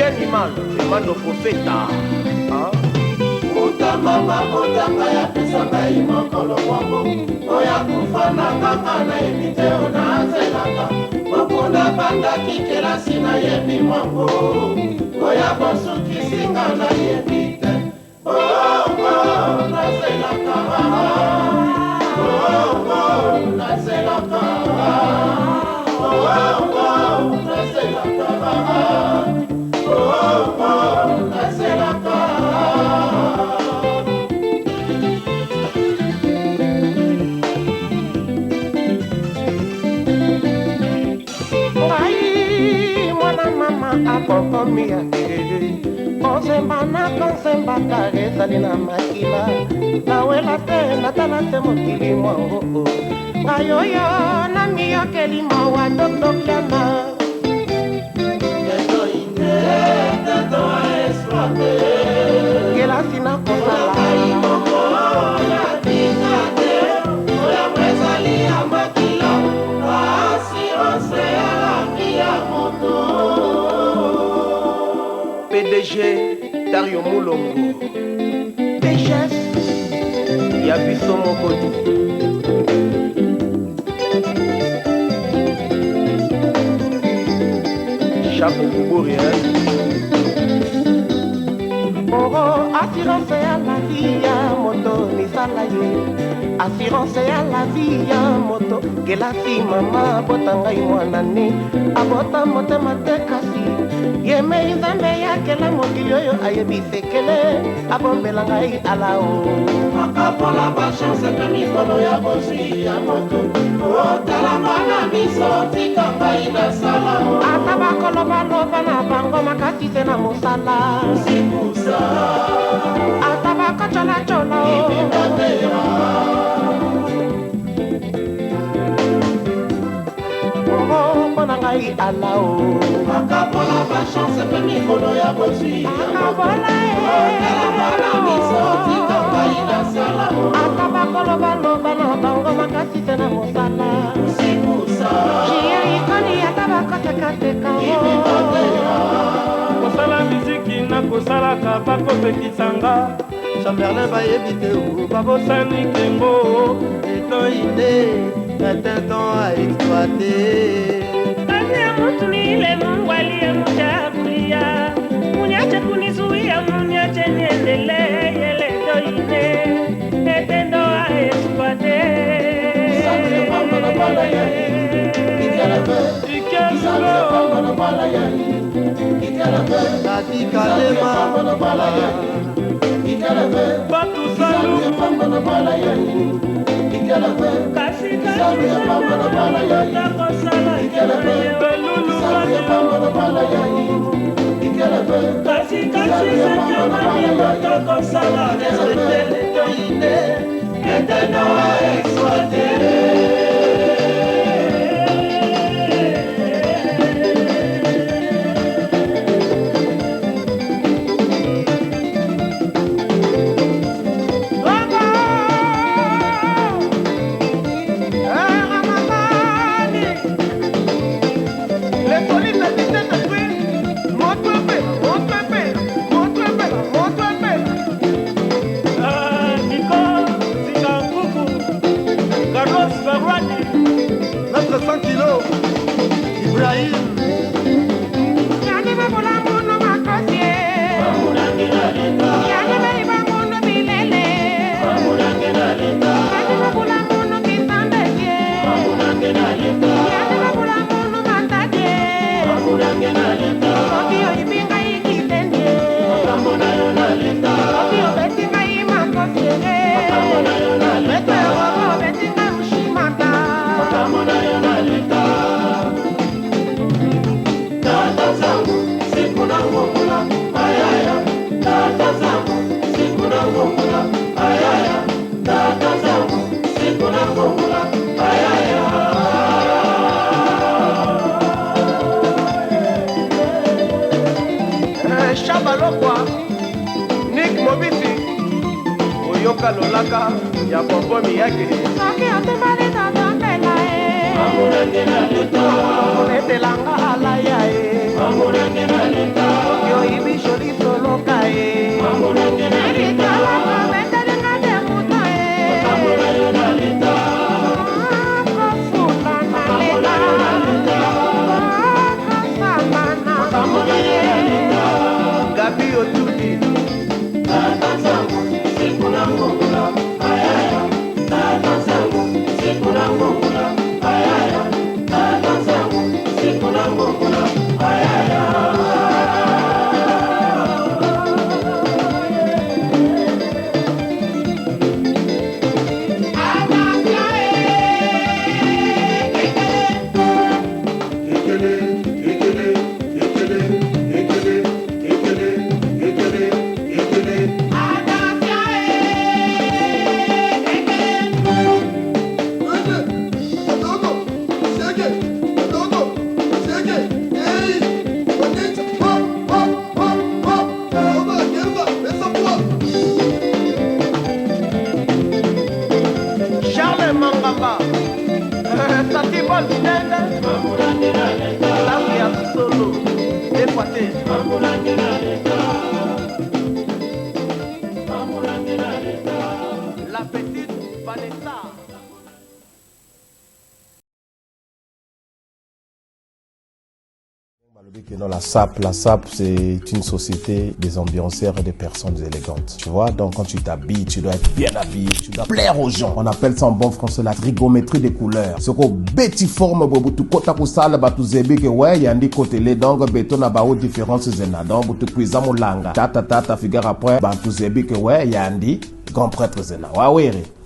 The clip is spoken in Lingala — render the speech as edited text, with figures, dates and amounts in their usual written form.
animal demande au prophète. Mama motanga ya pesa ngai mokolo moko oya kufa na kaka na ebite ona azelaka mokunda bandaki kelasi na yebi mwango oya bosukisinga na yebi te nazelaka nazelaka nazelaka akokomi ya kozemba na konsemba kare ezali na makila nawela te natala te mokili mwango ngai oyo na miyokeli mawa totokiana kelasi na kosala PDG Dario Mulongo PGS ya biso mokodi Chapeau Kuburi assurance ya la vie ya moto misala ye assurance ya la vie ya moto kelasi mama bota ngai mwanane abota motema te kasi yemei nzambe yakela mokili oyo ayebisekele abombela ngai alao makapola bachance mpe mikolo ya bozwi ya moto otala mwana miso tika ngai nasala ata bakolobaloba na bango makasi te na mosala sikusa ata bakocolacola ibingatera mpona ngai alao makapola bachance mpe mikolo ya bozwi akabola otala mwana miso tika ngai nasala ata bakolobaloba na bango makasi te na mosala sikusa jiaikoni ata bakotekateka kosala miziki na kosalaka bakopekisanga chamberlain bayebi te babosani kengo eton ide natinton a exploite kazi ya mutu ni ile Mungu aliyemuchagulia muniache kunizuia muniache niendelee yeleto ine etendo a exploite Kalema Batu Salu kasi takosala Belulu kasi takosala Respecte ine etendo a exploite Notre 100 kilos Ibrahim yani babula muno makosie yani baiba muno bilele yani babula muno kisambesie yani babula muno matadie okio ibinga ikitendie okio betinga imakosie betero betinga ushimata Tata zangu siku na ngomula ayaya Tata zangu siku na ngomula ayaya Tata zangu siku na ngomula ayaya Shabalokwa Nick Mobisi Oyoka Lolaka ya Pompomi yake soki otumbali tatombela Mamunange na leta Onetelanga alaya yoyibi joli soloka ye Gabi Otudi La petite Vanessa. Non, la SAP, c'est une société des ambianceurs et des personnes élégantes. Tu vois, donc quand tu t'habilles, tu dois être bien habillé, tu dois plaire aux gens. On appelle ça en bon français la trigonométrie des couleurs. Ce qu'on bêti forme, tu kota kusala batu zebi que ouais, yandi côté les donc béton na ba haute différence zena. Donc tu cuisa molanga. Tata figure après, batu zebi que ouais, yandi grand prêtre zena. Wa were.